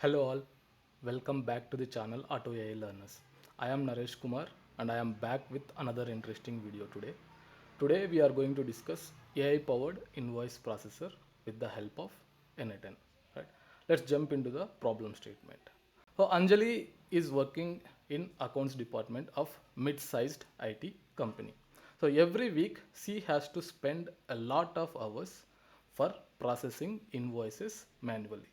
Hello all, welcome back to the channel Auto AI Learners. I am Naresh Kumar and I am back with another interesting video today. Today we are going to discuss AI powered invoice processor with the help of N8N. Right? Let's jump into the problem statement. So Anjali is working in accounts department of mid-sized IT company. So every week she has to spend a lot of hours for processing invoices manually,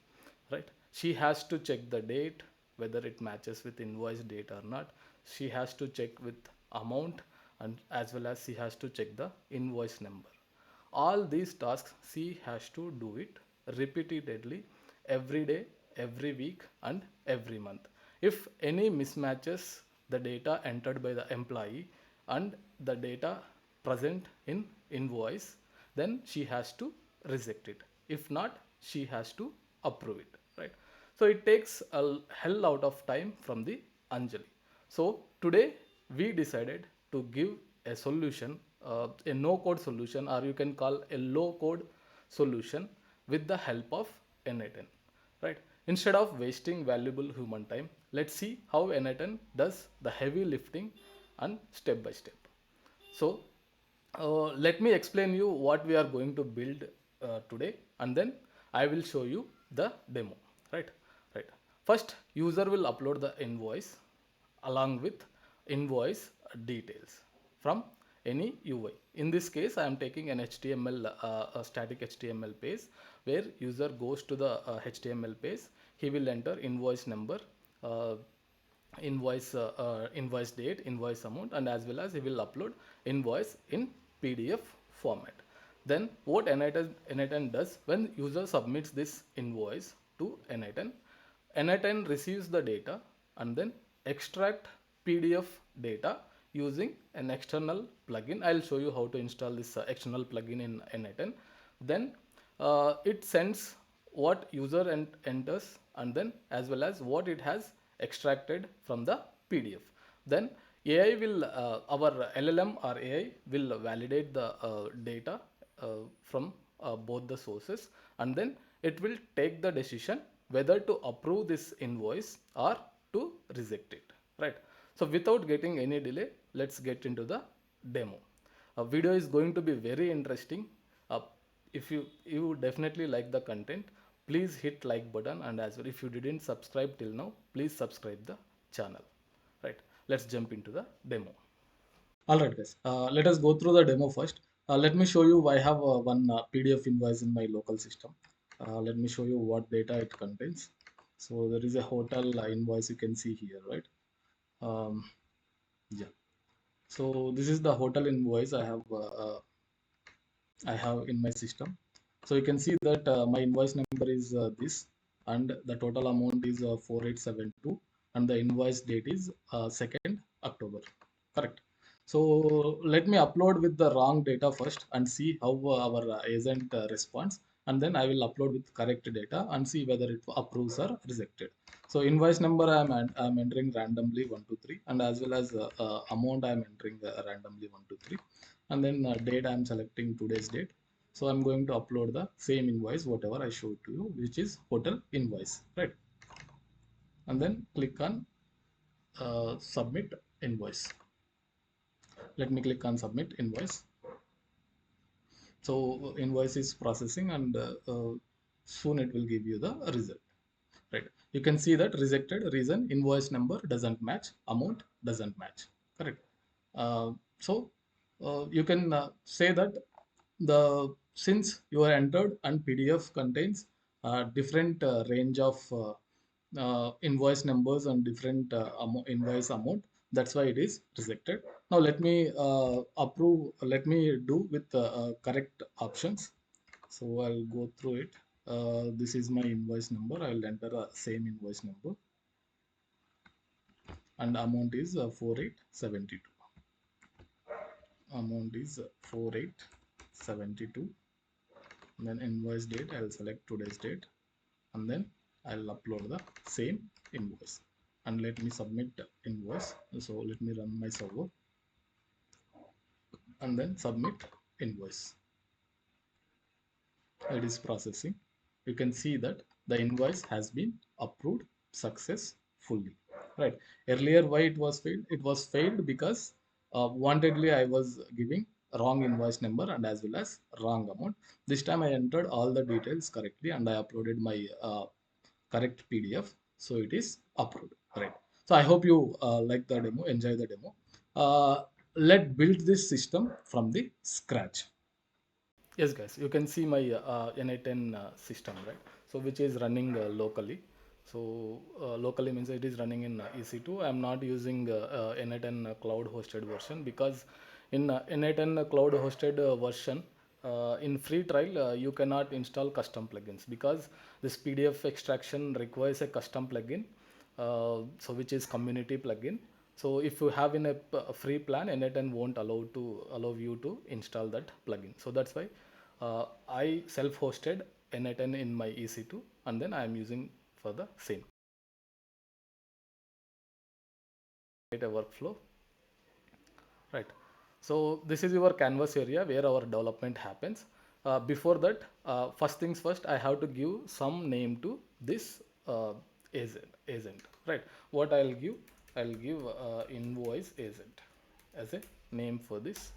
right? She has to check the date, whether it matches with invoice date or not. She has to check with amount, and as well as she has to check the invoice number. All these tasks she has to do it repeatedly every day, every week, and every month. If any mismatches the data entered by the employee and the data present in invoice, then she has to reject it. If not, she has to approve it, right? So it takes a hell lot of time from the Anjali. So today we decided to give a solution, a no code solution, or you can call a low code solution with the help of N8N, right? Instead of wasting valuable human time, let's see how N8N does the heavy lifting and step by step. So let me explain you what we are going to build today, and then I will show you the demo, right? Right. First, user will upload the invoice along with invoice details from any UI. In this case, I am taking an HTML, a static HTML page where user goes to the HTML page. He will enter invoice number, uh, invoice date, invoice amount, and as well as he will upload invoice in PDF format. Then what N8N does, when user submits this invoice to N8N receives the data and then extract PDF data using an external plugin. I'll show you how to install this external plugin in N8N. Then it sends what user enters, and then as well as what it has extracted from the PDF. Then AI will, our LLM or AI will validate the data from both the sources, and then it will take the decision whether to approve this invoice or to reject it, right? So without getting any delay, let's get into the demo. Video is going to be very interesting. uh, if you definitely like the content, please hit like button, and as well, if you didn't subscribe till now, please subscribe the channel, right? Let's jump into the demo. All right, guys. Let us go through the demo first. Let me show you. I have one PDF invoice in my local system. Let me show you what data it contains. So there is a hotel invoice you can see here, right? Um, yeah. So this is the hotel invoice I have in my system. So you can see that my invoice number is this, and the total amount is 4872, and the invoice date is 2nd October. Correct. So let me upload with the wrong data first and see how our agent responds, and then I will upload with correct data and see whether it approves or rejected. So invoice number I'm entering randomly 123, and as well as amount I'm entering randomly 123, and then date I'm selecting today's date. So I'm going to upload the same invoice whatever I showed to you, which is hotel invoice, right? And then click on submit invoice. Let me click on submit invoice. So invoice is processing, and soon it will give you the result, right? You can see that rejected reason, invoice number doesn't match, amount doesn't match, correct? So you can say that the since you are entered and PDF contains different range of invoice numbers and different invoice amount, that's why it is rejected. Now let me let me do with correct options. So I'll go through it. This is my invoice number. I'll enter the same invoice number, and amount is 4872. Amount is 4872. Then invoice date, I'll select today's date, and then I'll upload the same invoice, and let me submit invoice. So let me run my server and then submit invoice. It is processing. You can see that the invoice has been approved successfully, right? Earlier, why it was failed? It was failed because wantedly I was giving wrong invoice number and as well as wrong amount. This time I entered all the details correctly and I uploaded my correct PDF, so it is approved, right? So I hope you like the demo, enjoy the demo. Let build this system from the scratch. Yes, guys, you can see my N8N system, right? So which is running locally. So locally means it is running in EC2. I'm not using N8N cloud hosted version because in N8N cloud hosted version, in free trial, you cannot install custom plugins because this PDF extraction requires a custom plugin, so which is community plugin. So if you have in a free plan, N8N won't allow you to install that plugin. So that's why I self-hosted N8N in my EC2, and then I am using for the same. Create a workflow, right? So this is your canvas area where our development happens. Before that, first things first, I have to give some name to this agent, right? What I'll give invoice agent as a name for this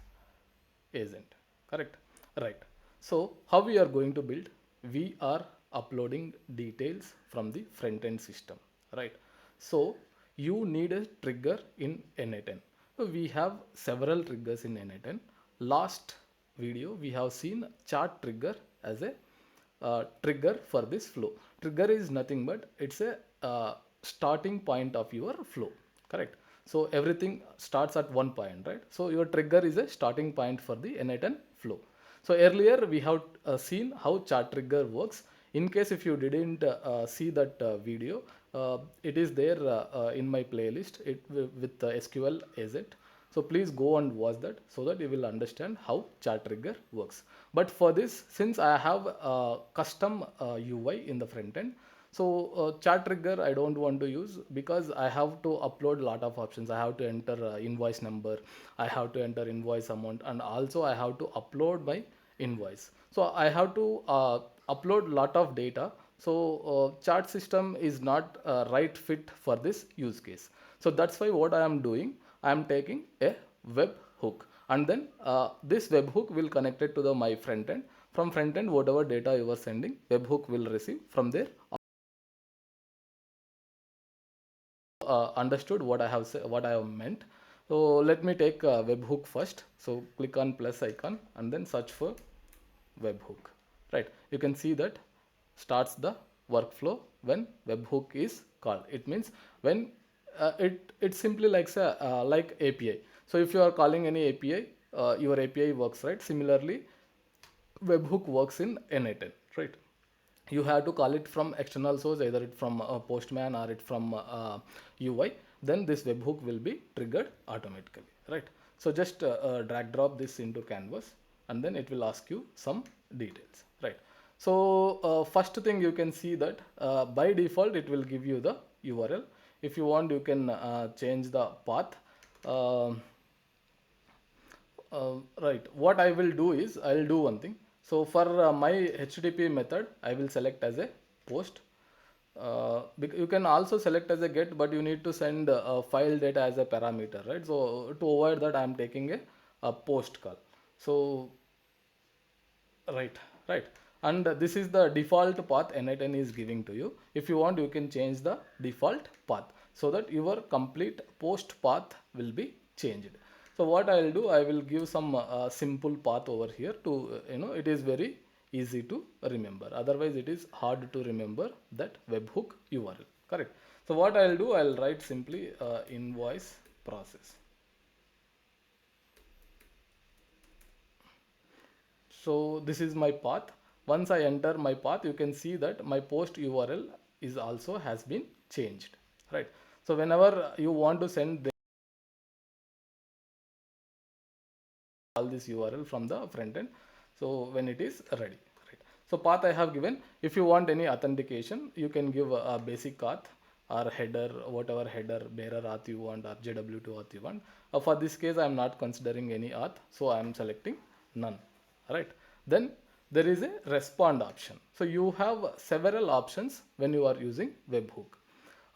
agent, correct? Right. So how we are going to build? We are uploading details from the front end system, right? So you need a trigger in N8N. So we have several triggers in N8N. Last video we have seen chart trigger as a trigger for this flow. Trigger is nothing but it's a starting point of your flow, correct? So everything starts at one point, right? So your trigger is a starting point for the N8N flow. So earlier we have seen how chart trigger works. In case if you didn't see that video, it is there in my playlist with SQL agent. So please go and watch that so that you will understand how chart trigger works. But for this, since I have custom UI in the front end, so chart trigger I don't want to use because I have to upload lot of options. I have to enter invoice number, I have to enter invoice amount, and also I have to upload my invoice. So I have to upload lot of data. So chart system is not right fit for this use case. So that's why what I am doing, I am taking a web hook, and then this web hook will connect it to the my front end. From front end, whatever data you are sending, web hook will receive from there. Understood what I have what I have meant. So let me take webhook first. So click on plus icon and then search for webhook. Right. You can see that starts the workflow when webhook is called. It means when it simply like API. So if you are calling any API, your API works, right. Similarly, webhook works in N8N, right? You have to call it from external source, either it from Postman or it from UI. Then this webhook will be triggered automatically, right? So just drag drop this into canvas, and then it will ask you some details, right? So first thing you can see that by default it will give you the URL. If you want, you can change the path. Um right, what I will do is I will do one thing. So for my HTTP method, I will select as a post. You can also select as a get, but you need to send file data as a parameter, right? So to avoid that, I am taking a post call. So right, right. And this is the default path N8N is giving to you. If you want, you can change the default path so that your complete post path will be changed. So what I will do, I will give some simple path over here to, it is very easy to remember. Otherwise, it is hard to remember that webhook URL, correct? So what I will do, I will write simply invoice process. So this is my path. Once I enter my path, you can see that my post URL is also has been changed, right? So whenever you want to send all this URL from the front end, so when it is ready, right? So path I have given. If you want any authentication, you can give a basic auth or header, whatever header bearer auth you want, or JW2 auth you want. For this case, I am not considering any auth, so I am selecting none, right? Then there is a respond option. So you have several options when you are using webhook.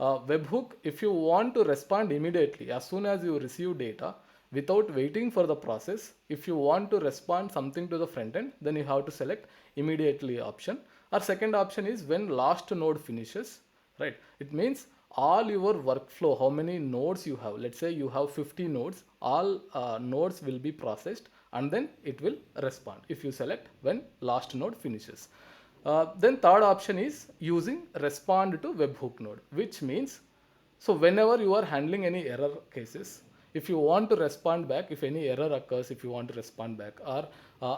Webhook, if you want to respond immediately as soon as you receive data without waiting for the process, if you want to respond something to the front end, then you have to select immediately option. Our second option is when last node finishes, right? It means all your workflow, how many nodes you have. Let's say you have 50 nodes, all nodes will be processed and then it will respond if you select when last node finishes. Then third option is using respond to webhook node, which means, so whenever you are handling any error cases, if you want to respond back, if any error occurs, if you want to respond back, or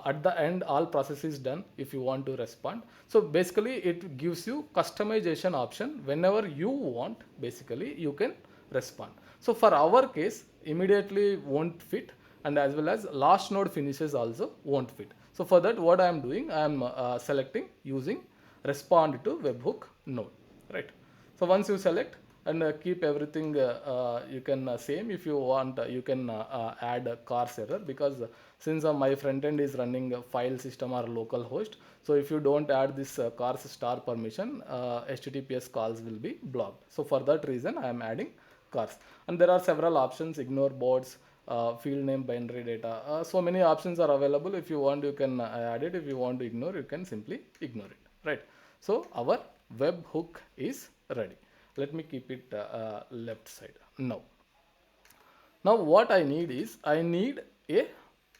at the end all process is done, if you want to respond. So basically it gives you customization option. Whenever you want, basically you can respond. So for our case, immediately won't fit, and as well as last node finishes also won't fit. So for that, what I am doing, I am selecting using respond to webhook node, right? So once you select and keep everything you can same. If you want, you can add a cars error, because since my front end is running a file system or local host, so if you don't add this cars star permission, HTTPS calls will be blocked. So for that reason, I am adding cars. And there are several options: ignore bots, field name, binary data. So many options are available. If you want, you can add it. If you want to ignore, you can simply ignore it, right? So our webhook is ready. Let me keep it left side. Now what I need is, I need a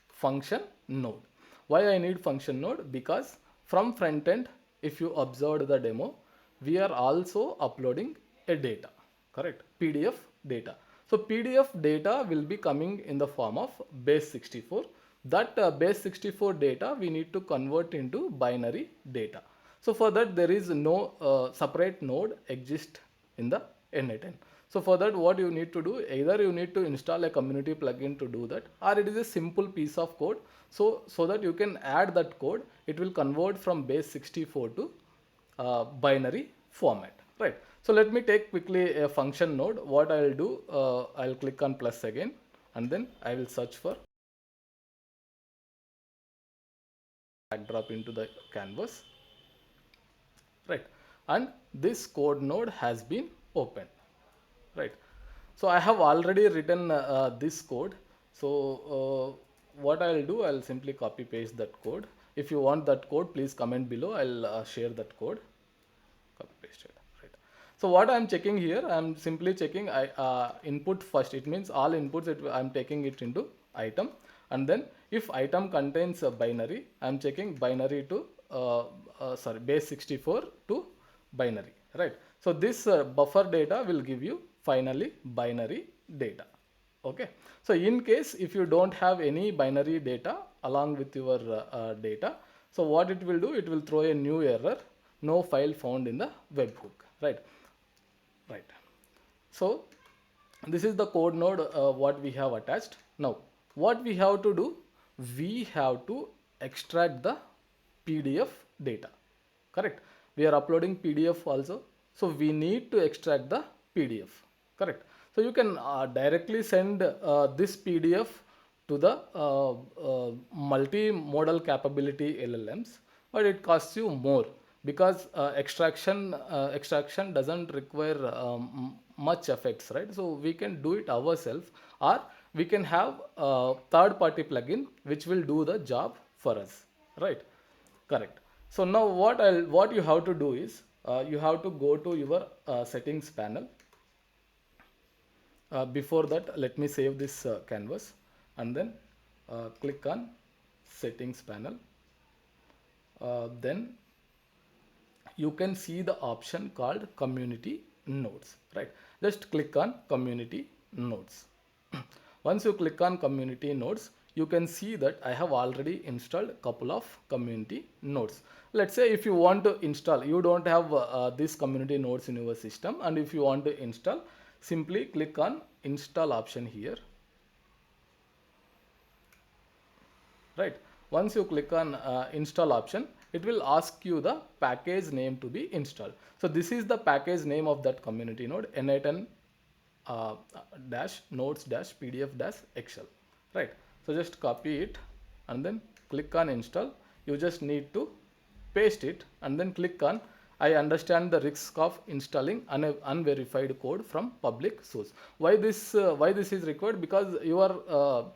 function node. Why I need function node? Because from front end, if you observed the demo, we are also uploading a data, correct? PDF data. So PDF data will be coming in the form of base 64. That base 64 data we need to convert into binary data. So for that, there is no separate node exist in the N8N. So for that, what you need to do, either you need to install a community plugin to do that, or it is a simple piece of code. So that you can add that code, it will convert from base 64 to binary format, right? So let me take quickly a function node. What I will do, I'll click on plus again, and then I will search for, drag drop into the canvas, right? And this code node has been opened, right? So I have already written this code. So what I'll do, I'll simply copy paste that code. If you want that code, please comment below. I'll share that code. Copy paste it, right? So what I'm checking here, I'm simply checking input first. It means all inputs, I'm taking it into item, and then if item contains a binary, I'm checking binary to base 64 to binary, right? So this buffer data will give you finally binary data. Okay, so in case if you don't have any binary data along with your data, so what it will do, it will throw a new error, no file found in the webhook, right? So this is the code node what we have attached. Now what we have to do, we have to extract the PDF data, correct? We are uploading PDF also, so we need to extract the PDF, correct? So you can directly send this PDF to the multi-modal capability LLMs, but it costs you more, because extraction doesn't require much effects, right? So we can do it ourselves, or we can have a third-party plugin which will do the job for us, right? Correct. So now what you have to do is, you have to go to your settings panel. Before that, let me save this canvas, and then click on settings panel. Then you can see the option called community nodes, right? Just click on community nodes. Once you click on community nodes, you can see that I have already installed a couple of community nodes. Let's say if you want to install, you don't have these community nodes in your system, and if you want to install, simply click on install option here, right? Once you click on install option, it will ask you the package name to be installed. So this is the package name of that community node, N8N dash nodes dash PDF dash Excel, right? So just copy it and then click on install. you just need to paste it and then click on I understand the risk of installing unverified code from public source. Why this is required? Because you are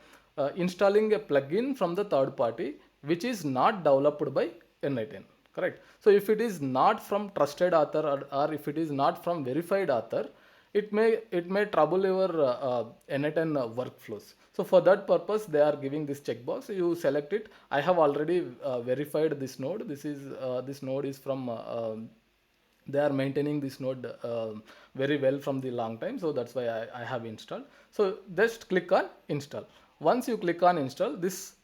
installing a plugin from the third party which is not developed by N8N, correct? So if it is not from trusted author, or if it is not from verified author, it may trouble your N8N workflows. So for that purpose, they are giving this checkbox. You select it. I have already verified this node. This node is from they are maintaining this node very well from the long time, so that's why I have installed. So just click on install. Once you click on install, this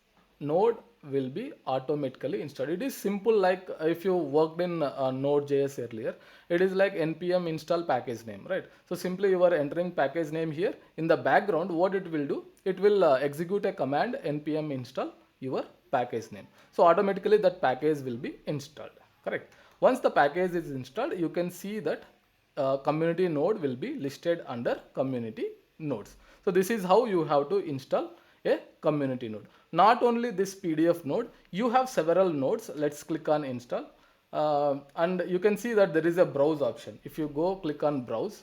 node will be automatically installed. It is simple, like if you worked in Node.js earlier, it is like npm install package name, right? So simply you are entering package name here. In the background, what it will do, it will execute a command npm install your package name. So automatically that package will be installed, correct? Once the package is installed, you can see that community node will be listed under community nodes. So this is how you have to install a community node. Not only this PDF node, you have several nodes. Let's click on install. And you can see that there is a browse option. If you go click on browse,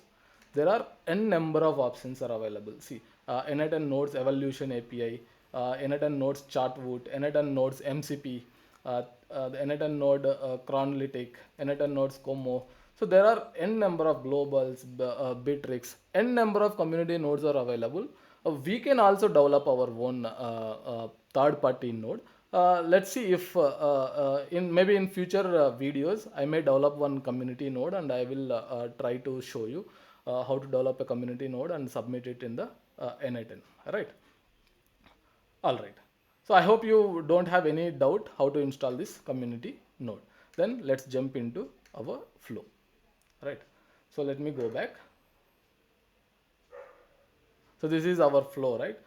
there are n number of options are available. See, N8N nodes evolution API, N8N nodes chartwood, N8N nodes MCP, the N8N node Chronolytic, N8N nodes Como. So there are n number of globals, Bitrix, n number of community nodes are available. We can also develop our own third-party node. Let's see if maybe in future videos I may develop one community node, and I will try to show you how to develop a community node and submit it in the N8N. Right? All right. So I hope you don't have any doubt how to install this community node. Then let's jump into our flow. Right. So let me go back. So this is our flow, right?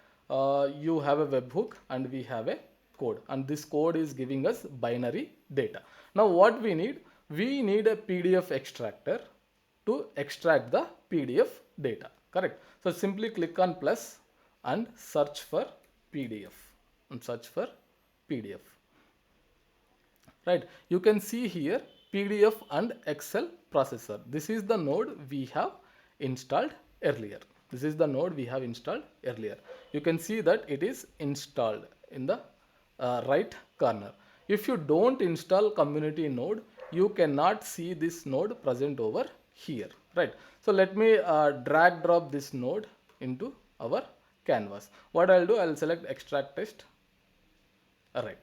You have a webhook and we have a code, and this code is giving us binary data. Now what we need a PDF extractor to extract the PDF data, correct? So simply click on plus and search for PDF right? You can see here PDF and Excel processor. This is the node we have installed earlier. You can see that it is installed in the right corner. If you don't install community node, you cannot see this node present over here, right? So let me drag drop this node into our canvas. What I'll do, I'll select extract text. All right.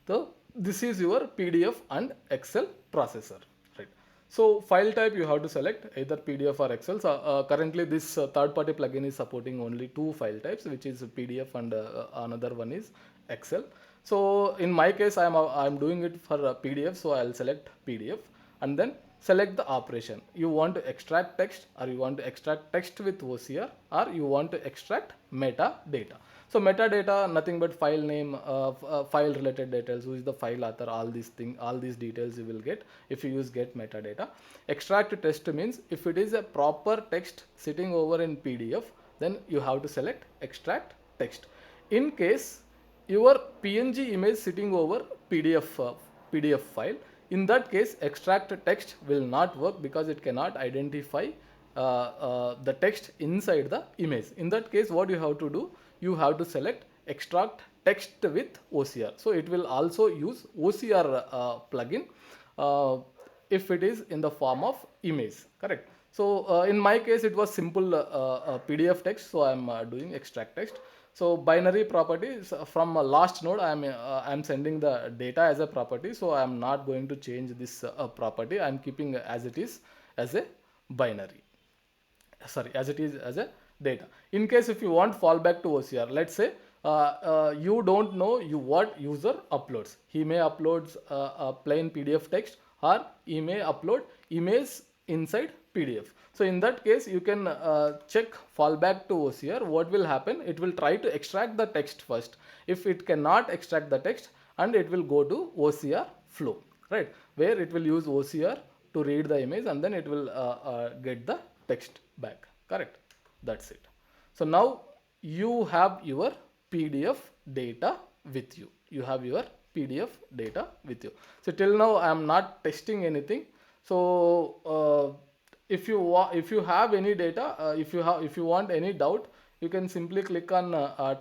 So this is your PDF and Excel processor, right? So file type you have to select either PDF or Excel. So currently this third-party plugin is supporting only two file types, which is PDF and another one is Excel. So in my case, I'm doing it for PDF, so I'll select PDF and then select the operation. You want to extract text, or you want to extract text with OCR, or you want to extract metadata. So metadata, nothing but file name, file related details, who is the file author, all these details you will get if you use get metadata. Extract text means if it is a proper text sitting over in PDF, then you have to select extract text. In case your PNG image sitting over PDF file, in that case extract text will not work because it cannot identify the text inside the image. In that case, what you have to do, you have to select extract text with OCR. So it will also use OCR plugin if it is in the form of image, correct? So in my case, it was simple PDF text, so I'm doing extract text. So binary properties from last node, I'm sending the data as a property, so I'm not going to change this property. I'm keeping as it is as a binary. Sorry, as it is as a data. In case if you want fallback to OCR, let's say you don't know what user uploads. He may upload a plain PDF text, or he may upload image inside PDF. So in that case, you can check fallback to OCR. What will happen? It will try to extract the text first. If it cannot extract the text, and it will go to OCR flow, right? Where it will use OCR to read the image, and then it will get the text back, correct? That's it. So now you have your PDF data with you. You have your PDF data with you. So till now I am not testing anything. So if you have any data, if you want any doubt, you can simply click on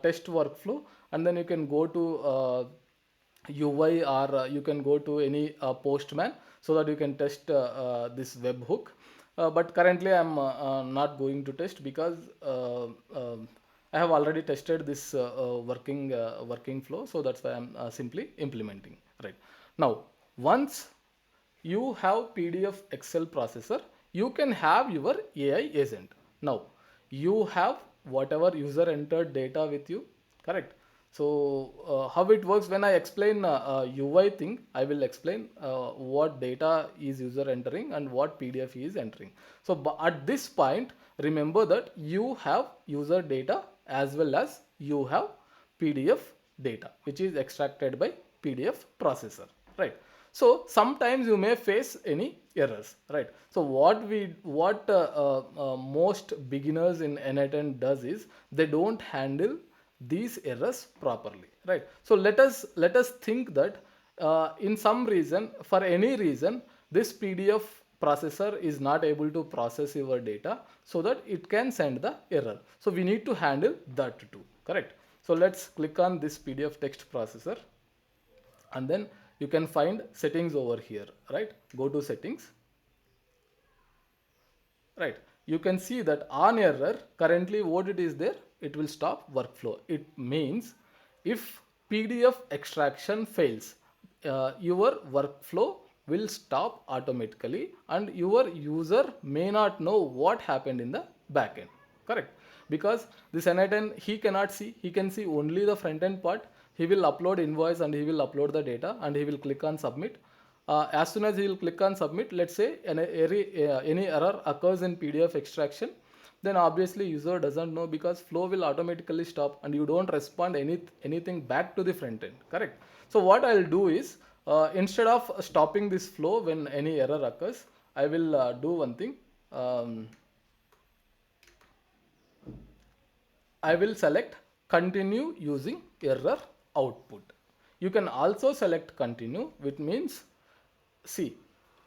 test workflow, and then you can go to UI, or you can go to any Postman, so that you can test this webhook. But currently I'm not going to test, because I have already tested this working flow, so that's why I'm simply implementing. Right now, once you have PDF Excel processor, you can have your AI agent. Now you have whatever user entered data with you, correct? So how it works, when I explain UI thing, I will explain what data is user entering and what PDF is entering. So at this point, remember that you have user data as well as you have PDF data, which is extracted by PDF processor, right? So sometimes you may face any errors, right? So what most beginners in N8N does is they don't handle these errors properly, right? So let us think that in some reason, for any reason, this PDF processor is not able to process your data, so that it can send the error. So we need to handle that too, correct? So let's click on this PDF text processor, and then you can find settings over here, right? Go to settings, right? You can see that on error, currently what it is there, it will stop workflow. It means if PDF extraction fails, your workflow will stop automatically, and your user may not know what happened in the backend, correct? Because this N8N, he cannot see, he can see only the front end part. He will upload invoice and he will upload the data, and he will click on submit. As soon as he will click on submit, let's say any error occurs in PDF extraction, then obviously user doesn't know, because flow will automatically stop and you don't respond anything back to the front end, correct? So what I'll do is, instead of stopping this flow when any error occurs, I will do one thing. I will select continue using error output. You can also select continue, which means, see,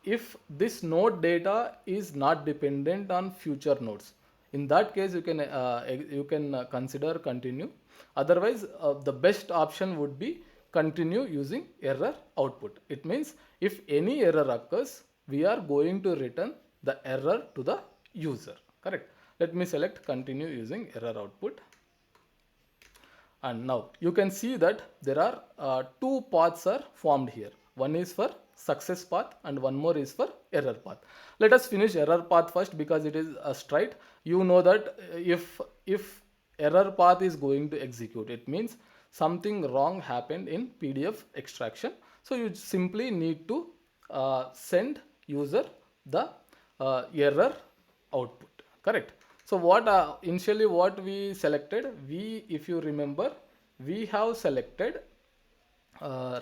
if this node data is not dependent on future nodes, in that case you can consider continue. Otherwise, the best option would be continue using error output. It means if any error occurs, we are going to return the error to the user, correct? Let me select continue using error output. And now you can see that there are two paths are formed here. One is for success path and one more is for error path. Let us finish error path first, because it is straight. You know that if error path is going to execute, it means something wrong happened in PDF extraction. So you simply need to send user the error output, correct? So what initially what we selected, if you remember, we have selected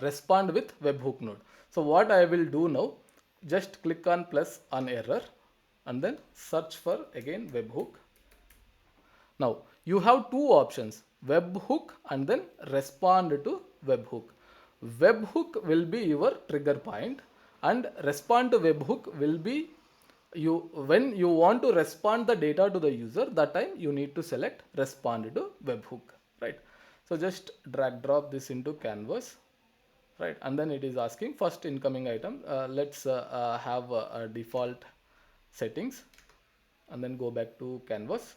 respond with webhook node. So what I will do now, just click on plus on error and then search for again webhook. Now you have two options, webhook and then respond to webhook. Webhook will be your trigger point, and respond to webhook will be when you want to respond the data to the user, that time you need to select respond to webhook, right? So just drag drop this into canvas, right? And then it is asking first incoming item. Let's have a default settings, and then go back to canvas.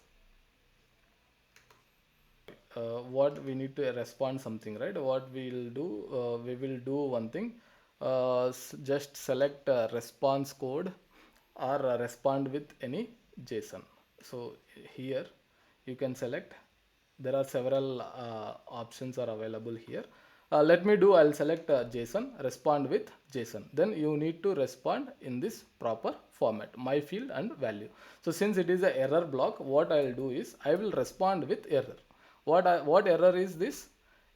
What we need to respond something, right? What we'll do, we will do one thing, just select response code or respond with any JSON. So here you can select, there are several options are available here. I'll select JSON, respond with JSON. Then you need to respond in this proper format, my field and value. So since it is an error block, what I'll do is I will respond with error. What error is this?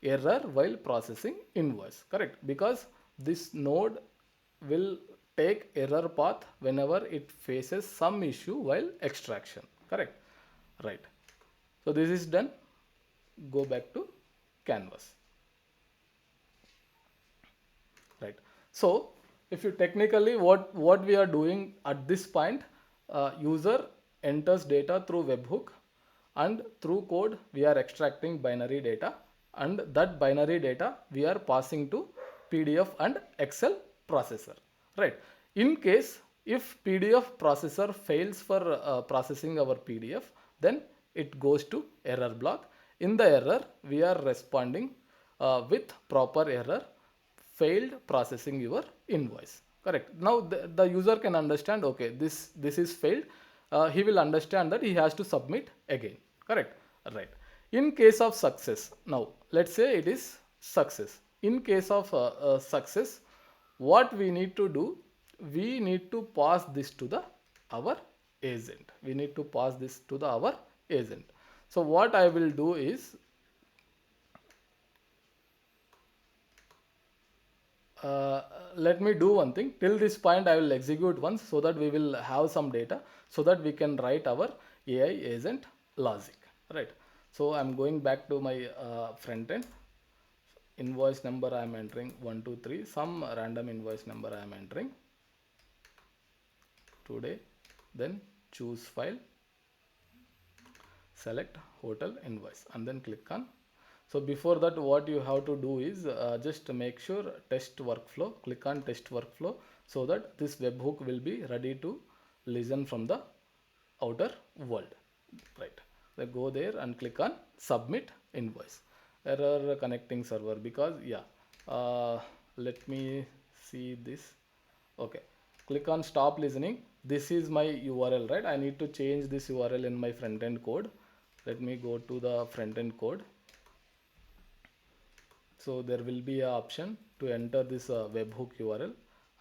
Error while processing invoice, correct? Because this node will take error path whenever it faces some issue while extraction, correct? Right. So this is done. Go back to canvas. So if you technically what we are doing at this point, user enters data through webhook, and through code we are extracting binary data, and that binary data we are passing to PDF and Excel processor, right? In case if PDF processor fails for processing our PDF, then it goes to error block. In the error we are responding with proper error, failed processing your invoice. Correct. Now the user can understand, okay, this is failed. He will understand that he has to submit again. Correct. Right. In case of success, now let's say it is success. In case of success, what we need to do, we need to pass this to the our agent. We need to pass this to the our agent. So what I will do is, uh, let me do one thing. Till this point I will execute once, so that we will have some data, so that we can write our AI agent logic, right? So I'm going back to my front end. Invoice number I am entering 123, some random invoice number I am entering today. Then choose file, select hotel invoice, and then click on. So before that, what you have to do is just make sure test workflow, click on test workflow, so that this webhook will be ready to listen from the outer world, right? Then go there and click on submit invoice. Error connecting server, because yeah, let me see this. Okay, click on stop listening. This is my URL, right? I need to change this URL in my front end code. Let me go to the front end code. So there will be an option to enter this webhook URL.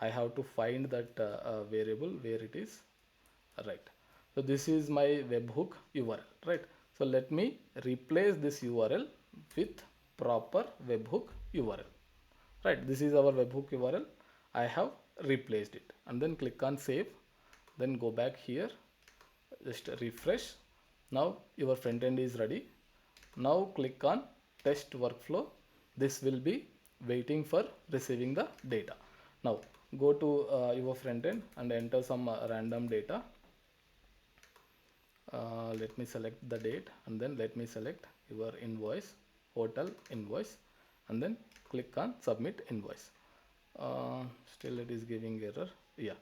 I have to find that variable where it is, right? So this is my webhook URL, right? So let me replace this URL with proper webhook URL, right? This is our webhook URL. I have replaced it, and then click on save. Then go back here, just refresh. Now your front end is ready. Now click on test workflow. This will be waiting for receiving the data. Now go to your front end and enter some random data. Let me select the date, and then let me select your invoice, hotel invoice, and then click on submit invoice. Still it is giving error. Yeah.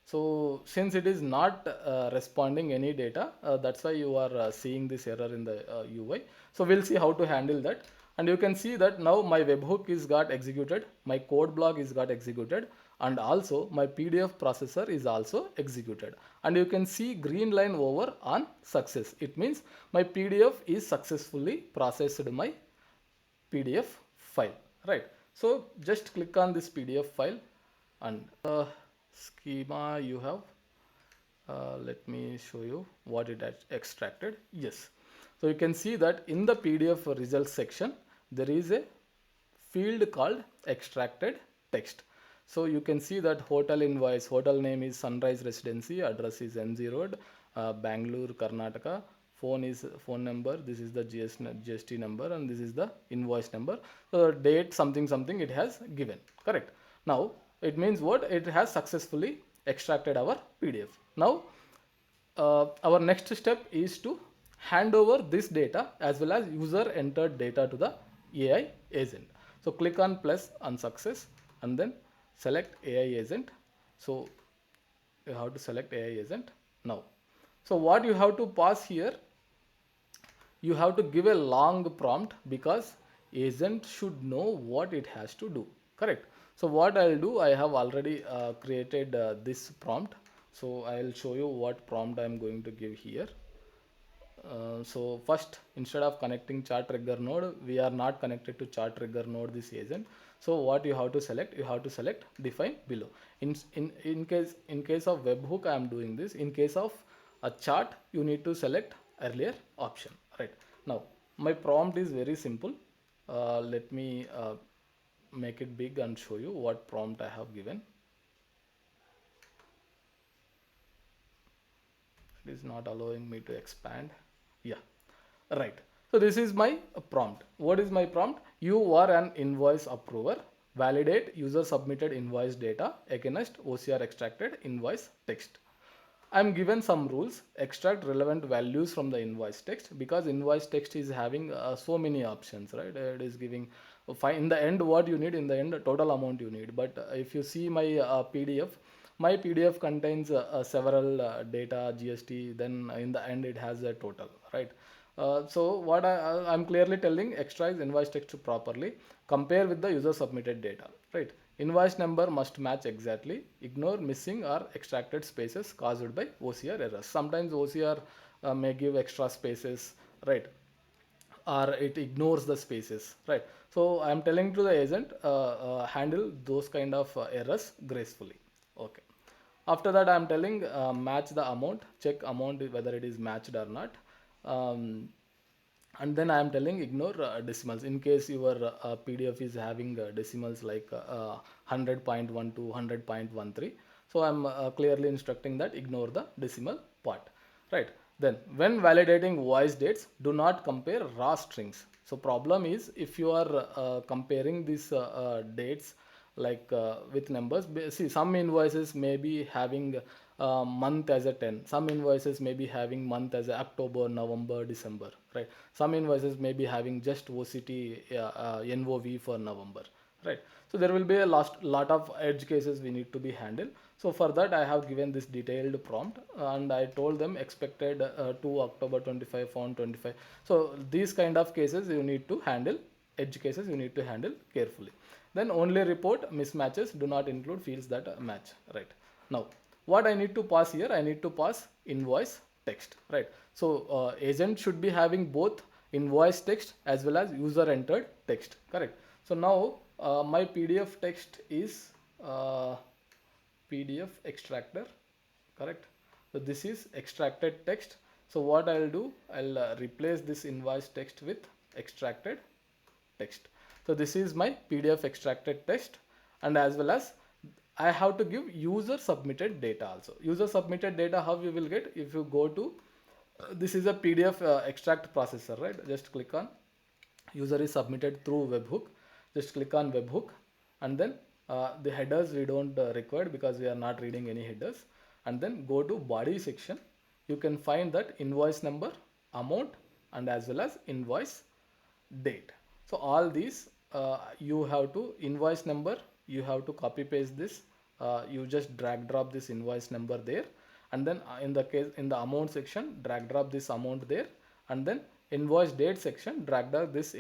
So since it is not responding any data, that's why you are seeing this error in the UI. So we'll see how to handle that. And you can see that now my webhook is got executed, my code block is got executed, and also my PDF processor is also executed. And you can see green line over on success. It means my PDF is successfully processed my PDF file, right? So just click on this PDF file, and schema you have. Let me show you what it has extracted. Yes, so you can see that in the PDF results section there is a field called extracted text. So you can see that hotel invoice, hotel name is Sunrise Residency, address is NZ Road, Bangalore, Karnataka. Phone is phone number, this is the GST number, and this is the invoice number. So date something something it has given, correct? Now it means what? It has successfully extracted our PDF. Now our next step is to hand over this data as well as user entered data to the AI agent. So click on plus on success, and then select AI agent. So you have to select AI agent now. So what you have to pass here, you have to give a long prompt, because agent should know what it has to do, correct? So what I'll do, I have already created this prompt. So I'll show you what prompt I'm going to give here. So first, instead of connecting chart trigger node, we are not connected to chart trigger node this agent. So what you have to select, you have to select define below. In case of webhook I am doing this. In case of a chart, you need to select earlier option, right? Now my prompt is very simple. Let me make it big and show you what prompt I have given. It is not allowing me to expand. Yeah, right. So this is my prompt. What is my prompt? You are an invoice approver validate user submitted invoice data against OCR extracted invoice text. I'm given some rules: extract relevant values from the invoice text, because invoice text is having so many options, right? It is giving in the end what you need, in the end total amount you need. But if you see my PDF, my PDF contains several data, GST, then in the end it has a total, right? So what I'm clearly telling: extract invoice text properly, compare with the user submitted data, right? Invoice number must match exactly. Ignore missing or extracted spaces caused by OCR errors. Sometimes OCR may give extra spaces, right? Or it ignores the spaces, right? So I'm telling to the agent, handle those kind of errors gracefully. Okay. After that, I'm telling match the amount, check amount whether it is matched or not. Um, and then I am telling ignore decimals in case your PDF is having decimals like 100.12, 100.13. So I'm clearly instructing that ignore the decimal part, right? Then when validating voice dates, do not compare raw strings. So problem is, if you are comparing these dates like with numbers, see, some invoices may be having month as a 10, some invoices may be having month as a October, November, December, right? Some invoices may be having just OCT, NOV for November, right? So there will be a lot of edge cases we need to be handled. So for that I have given this detailed prompt, and I told them expected to October 25 found 25. So these kind of cases you need to handle, edge cases you need to handle carefully. Then only report mismatches, do not include fields that match, right? Now what I need to pass here, I need to pass invoice text, right? So agent should be having both invoice text as well as user entered text, correct? So now my PDF text is PDF extractor, correct? So this is extracted text. So what I'll do, I'll replace this invoice text with extracted text. So this is my PDF extracted text, and as well as I have to give user submitted data also. User submitted data, how you will get? If you go to this is a PDF extract processor, right? Just click on user is submitted through webhook. Just click on webhook, and then the headers we don't require because we are not reading any headers. And then go to body section. You can find that invoice number, amount, and as well as invoice date. So all these you have to invoice number, you have to copy paste this. You just drag drop this invoice number there, and then in the case in the amount section, drag drop this amount there, and then invoice date section, drag drop this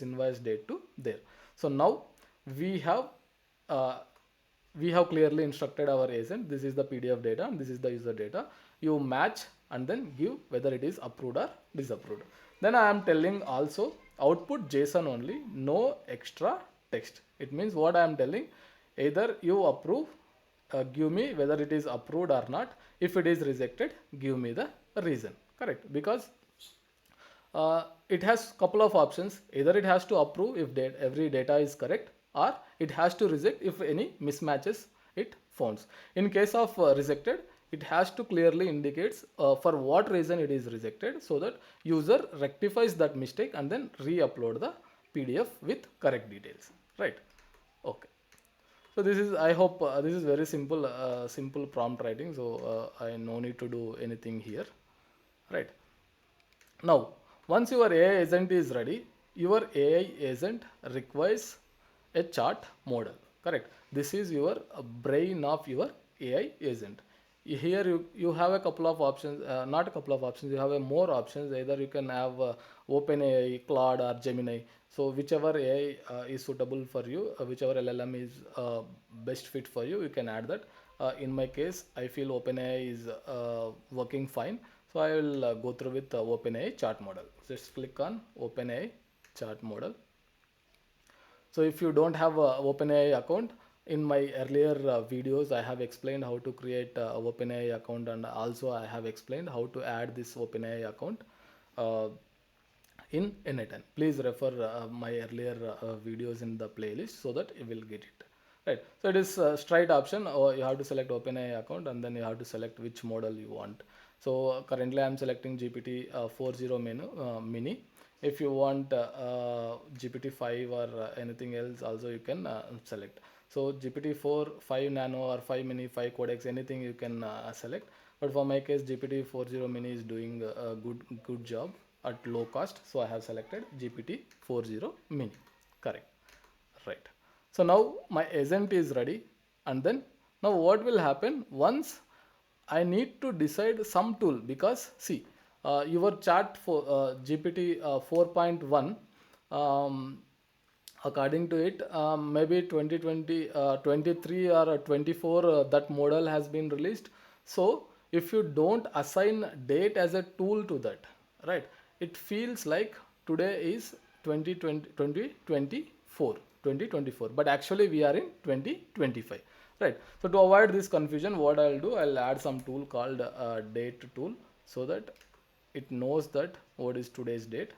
invoice date to there. So now we have clearly instructed our agent, this is the PDF data and this is the user data. You match and then give whether it is approved or disapproved. Then I am telling also output JSON only, no extra text. It means what I am telling, either you approve, give me whether it is approved or not. If it is rejected, give me the reason, correct? Because it has couple of options. Either it has to approve if every data is correct, or it has to reject if any mismatches it founds. In case of rejected, it has to clearly indicates for what reason it is rejected, so that user rectifies that mistake and then re-upload the PDF with correct details, right? Okay. So this is, I hope this is very simple, simple prompt writing. So I no need to do anything here, right? Now, once your AI agent is ready, your AI agent requires a chart model, correct? This is your brain of your AI agent. Here you have a couple of options, not a couple of options, you have a more options. Either you can have OpenAI, Claude, or Gemini. So whichever AI is suitable for you, whichever LLM is best fit for you, you can add that. In my case, I feel OpenAI is working fine. So I will go through with OpenAI chart model. Just click on OpenAI chart model. So if you don't have a OpenAI account, in my earlier videos, I have explained how to create a OpenAI account, and also I have explained how to add this OpenAI account in N8N. Please refer my earlier videos in the playlist so that you will get it. Right. So it is straight option, or you have to select OpenAI account and then you have to select which model you want. So currently I am selecting GPT 40 mini. If you want GPT-5 or anything else also you can select. So GPT-4, 5 nano or 5 mini, 5 codex, anything you can select. But for my case, GPT-40 mini is doing a good job at low cost. So I have selected GPT-40 mini. Correct. Right. So now my agent is ready, and then now what will happen once I need to decide some tool, because see, your chat for GPT 4.1, um, according to it, maybe 2020, 23 or 24, that model has been released. So if you don't assign date as a tool to that, right, it feels like today is 2020, 2024, 2024, but actually we are in 2025, right? So to avoid this confusion, what I'll do, I'll add some tool called date tool, so that it knows that what is today's date.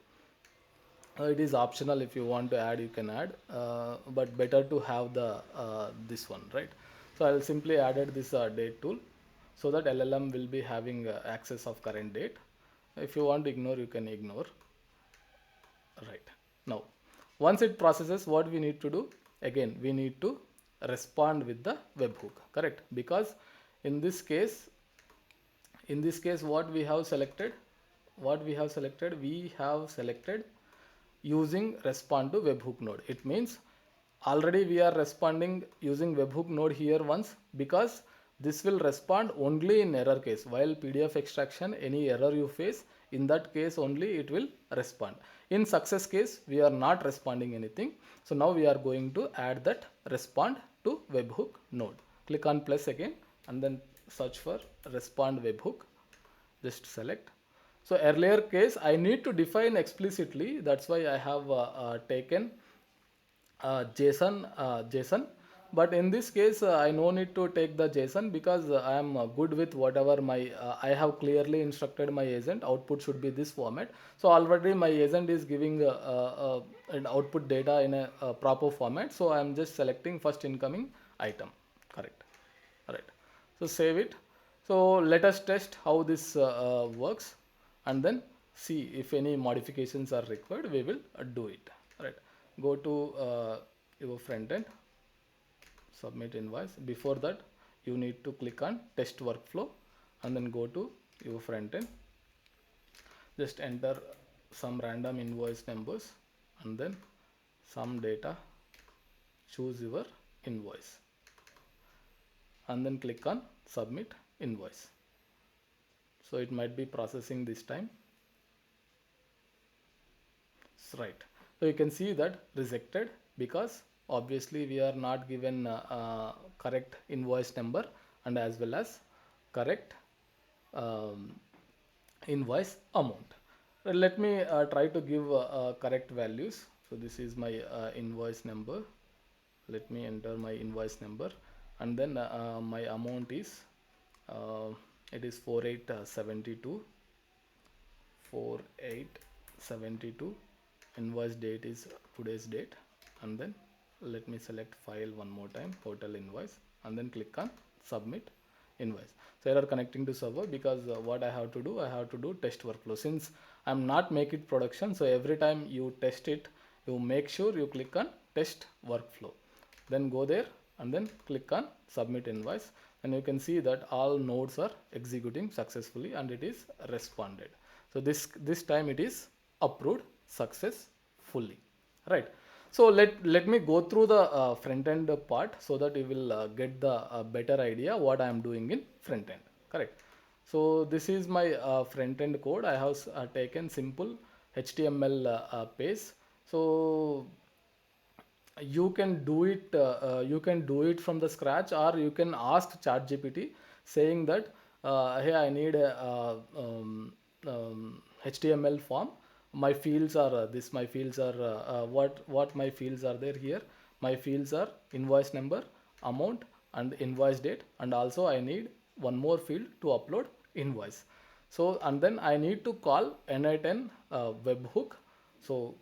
It is optional, if you want to add you can add, but better to have the this one, right? So I'll simply added this date tool, so that LLM will be having access of current date. If you want to ignore, you can ignore. Right. Now once it processes, what we need to do, again we need to respond with the webhook, correct? Because in this case, what we have selected, we have selected using respond to webhook node. It means already we are responding using webhook node here once, because this will respond only in error case. While PDF extraction, any error you face, in that case only it will respond. In success case, we are not responding anything. So now we are going to add that respond to webhook node. Click on plus again, and then search for respond webhook. Just select. So earlier case I need to define explicitly, that's why I have taken JSON, but in this case I no need to take the JSON, because I am good with whatever my I have clearly instructed my agent output should be this format. So already my agent is giving an output data in a proper format, so I am just selecting first incoming item. Correct. Right. So save it. So let us test how this works, and then see if any modifications are required, we will do it. Right. Go to your front end, submit invoice. Before that, you need to click on test workflow, and then go to your front end. Just enter some random invoice numbers, and then some data. Choose your invoice, and then click on submit invoice. So it might be processing this time. Right. So you can see that rejected, because obviously we are not given correct invoice number, and as well as correct invoice amount. Let me try to give correct values. So this is my invoice number. Let me enter my invoice number, and then my amount is it is 4872. Invoice date is today's date, and then let me select file one more time, total invoice, and then click on submit invoice. So error connecting to server, because what I have to do test workflow. Since I'm not make it production, so every time you test it, you make sure you click on test workflow, then go there and then click on submit invoice, and you can see that all nodes are executing successfully and it is responded. So this time it is approved successfully, right? So let me go through the front end part, so that you will get the better idea what I am doing in front end. Correct. So this is my front end code. I have taken simple HTML page. So you can do it from the scratch, or you can ask ChatGPT saying that hey, I need a HTML form. My fields are this. My fields are what my fields are there here. My fields are invoice number, amount, and invoice date, and also I need one more field to upload invoice. So and then I need to call N8N webhook. So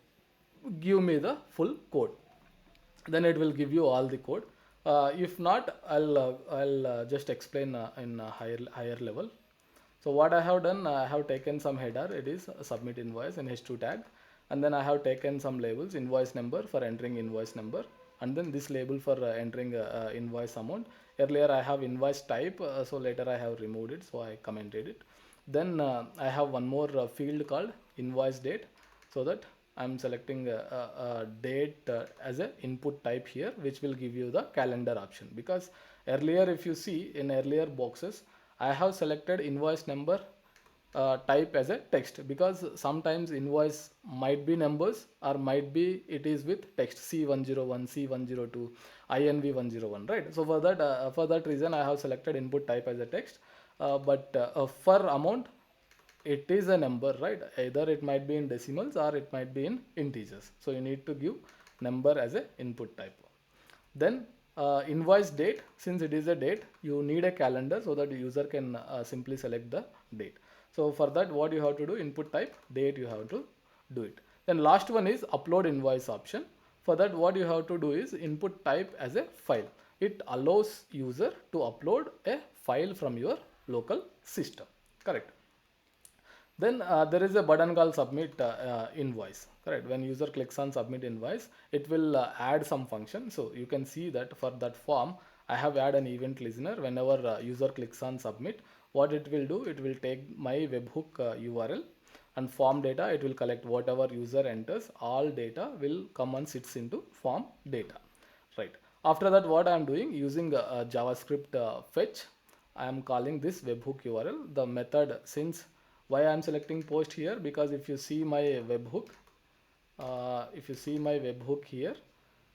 give me the full code, then it will give you all the code. If not, I'll just explain in a higher level. So what I have done, I have taken some header. It is submit invoice and h2 tag, and then I have taken some labels, invoice number for entering invoice number, and then this label for entering invoice amount. Earlier I have invoice type, so later I have removed it, so I commented it. Then I have one more field called invoice date, so that I'm selecting a date as a input type here, which will give you the calendar option. Because earlier, if you see in earlier boxes, I have selected invoice number type as a text, because sometimes invoice might be numbers or might be it is with text C101, C102, INV101, right? So for that reason I have selected input type as a text, but for amount it is a number, right? Either it might be in decimals or it might be in integers, so you need to give number as a input type. Then invoice date, since it is a date, you need a calendar so that the user can simply select the date. So for that, what you have to do, input type date, you have to do it. Then last one is upload invoice option. For that, what you have to do is input type as a file. It allows user to upload a file from your local system. Correct. Then there is a button called submit invoice. Correct. When user clicks on submit invoice, it will add some function. So you can see that for that form, I have added an event listener. Whenever user clicks on submit, what it will do, it will take my webhook URL and form data. It will collect whatever user enters. All data will come and sits into form data. Right. After that, what I am doing, using JavaScript fetch, I am calling this webhook URL. The method, since why I am selecting post here, because if you see my webhook,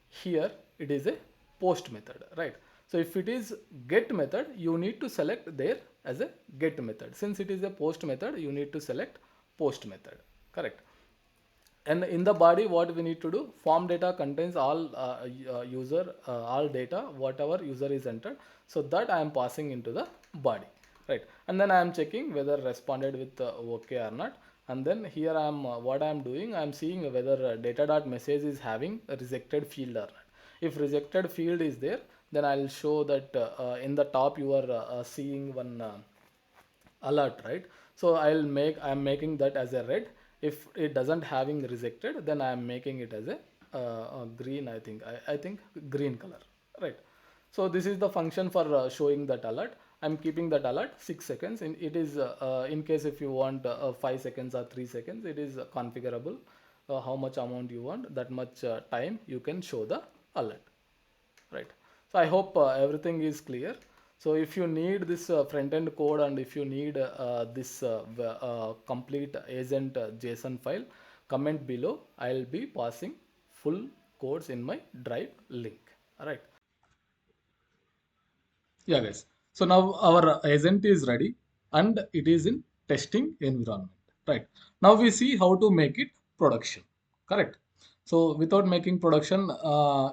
here it is a post method, right? So if it is get method, you need to select there as a get method. Since it is a post method, you need to select post method. Correct. And in the body, what we need to do, form data contains all all data whatever user is entered, so that I am passing into the body, right? And then I am checking whether responded with okay or not. And then here I am what I am doing, I am seeing whether data dot message is having a rejected field or not. If rejected field is there, then I will show that in the top you are seeing one alert, right? So I'm making that as a red. If it doesn't having rejected, then I am making it as a green. I think green color, right? So this is the function for showing that alert. I'm keeping that alert 6 seconds. It is in case if you want 5 seconds or 3 seconds, it is configurable. How much amount you want, that much time you can show the alert, right? So I hope everything is clear. So if you need this front end code, and if you need this complete agent JSON file, comment below. I'll be passing full codes in my drive link. All right. Yeah, guys. So now our agent is ready and it is in testing environment, right? Now we see how to make it production, correct? So without making production,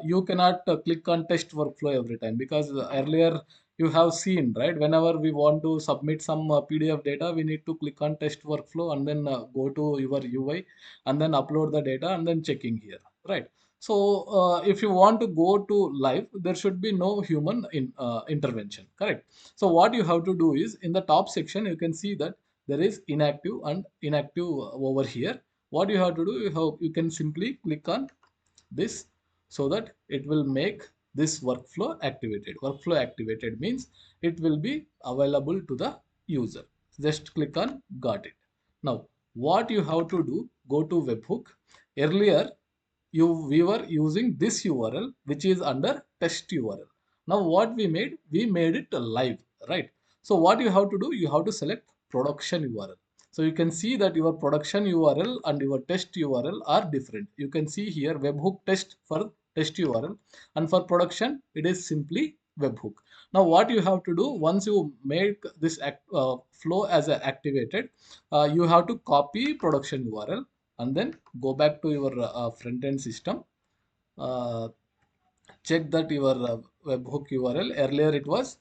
you cannot click on test workflow every time, because earlier you have seen, right? Whenever we want to submit some PDF data, we need to click on test workflow and then go to your UI and then upload the data and then checking here, right? So if you want to go to live, there should be no human intervention, correct? So what you have to do is, in the top section, you can see that there is inactive and inactive over here. What you have to do, you can simply click on this, so that it will make this workflow activated. Workflow activated means it will be available to the user. Just click on got it. Now, what you have to do, go to webhook. Earlier, we were using this URL, which is under test URL. Now what we made it live, right? So what you have to do, you have to select production URL. So you can see that your production URL and your test URL are different. You can see here webhook test for test URL, and for production it is simply webhook. Now what you have to do, once you make this flow as a activated, you have to copy production URL and then go back to your front end system. Uh, Check that your webhook URL, earlier it was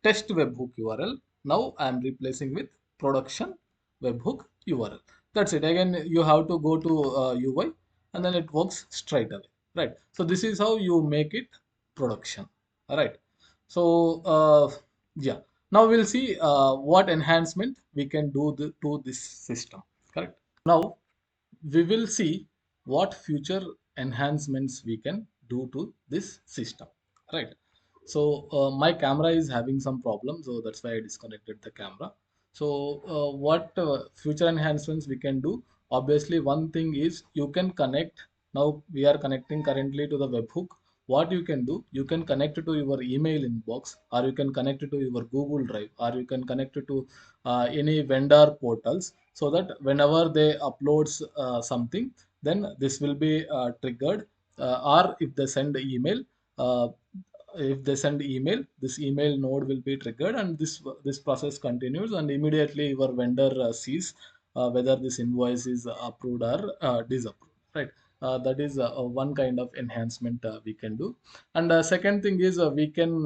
test webhook URL. Now I am replacing with production webhook URL. That's it. Again, you have to go to UI and then it works straight away, right? So this is how you make it production. All right. So yeah, now we'll see what enhancement we can do to this system. Correct. Now we will see what future enhancements we can do to this system, right? So my camera is having some problem, so that's why I disconnected the camera. So what future enhancements we can do? Obviously one thing is you can connect. Now we are connecting currently to the webhook. What you can do, you can connect it to your email inbox, or you can connect it to your Google Drive, or you can connect it to any vendor portals, so that whenever they uploads something, then this will be triggered. Or if they send email, uh, this email node will be triggered, and this process continues, and immediately your vendor sees whether this invoice is approved or disapproved, right? That is one kind of enhancement we can do. And second thing is we can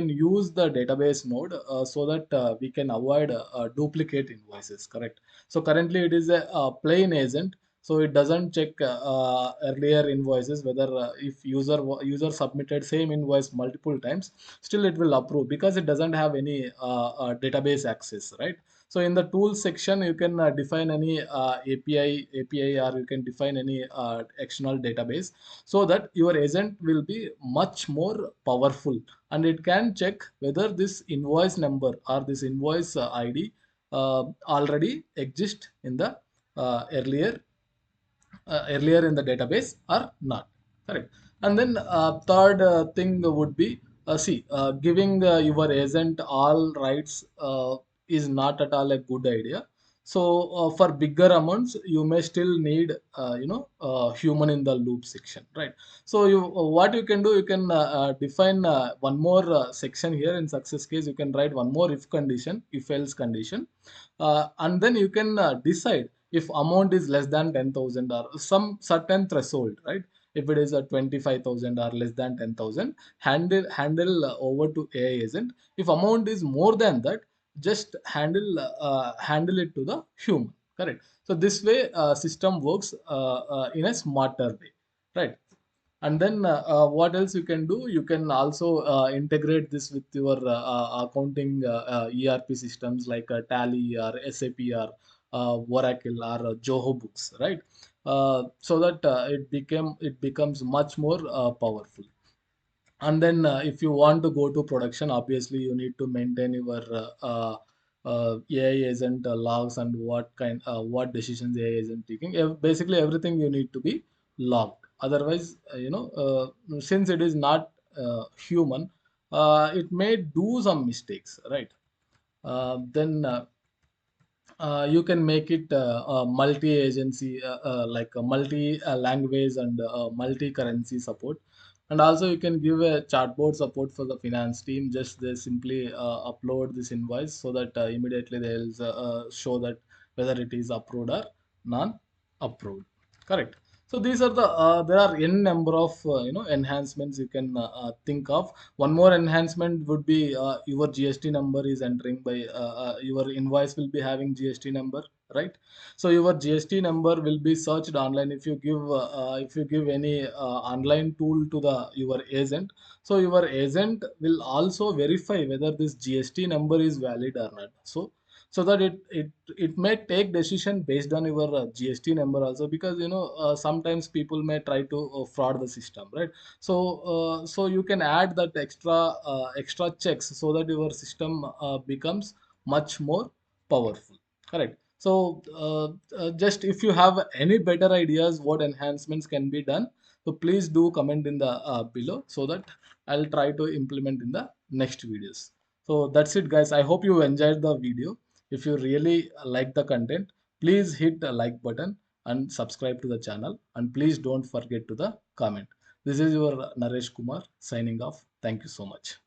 use the database node so that we can avoid duplicate invoices, correct? So currently it is a plain agent, so it doesn't check earlier invoices whether if user submitted same invoice multiple times, still it will approve because it doesn't have any database access, right? So in the tools section you can define any API, or you can define any external database, so that your agent will be much more powerful, and it can check whether this invoice number or this invoice ID already exist in the earlier in the database or not, correct? And then third thing would be giving your agent all rights is not at all a good idea. So for bigger amounts you may still need human in the loop section, right? So what you can do, you can define one more section here. In success case you can write one more if condition, if else condition, and then you can decide if amount is less than 10,000 or some certain threshold, right? If it is a 25,000 or less than 10,000, handle over to AI agent. If amount is more than that, just handle it to the human, correct? So this way system works in a smarter way, right? And then what else you can do? You can also integrate this with your accounting ERP systems like Tally or SAP or Oracle or Joho Books, right? So that it becomes much more powerful. And then if you want to go to production, obviously you need to maintain your AI agent logs, and what decisions AI isn't taking. Basically everything you need to be logged. Otherwise since it is not human, it may do some mistakes, right? Then you can make it multi-agency, like a multi-language and multi-currency support. And also you can give a chatbot support for the finance team. Just they simply upload this invoice, so that immediately they'll show that whether it is approved or non-approved, correct? So these are there are n number of enhancements you can think of. One more enhancement would be your GST number is entering by your invoice will be having GST number, right? So your GST number will be searched online if you give any online tool to the your agent. So your agent will also verify whether this GST number is valid or not. So that it may take decision based on your GST number also, because sometimes people may try to fraud the system, right? So you can add that extra checks, so that your system becomes much more powerful, correct? So just if you have any better ideas what enhancements can be done, so please do comment in the below, so that I'll try to implement in the next videos. So that's it guys, I hope you enjoyed the video. If you really like the content, please hit the like button and subscribe to the channel, and please don't forget to the comment. This is your Naresh Kumar signing off. Thank you so much.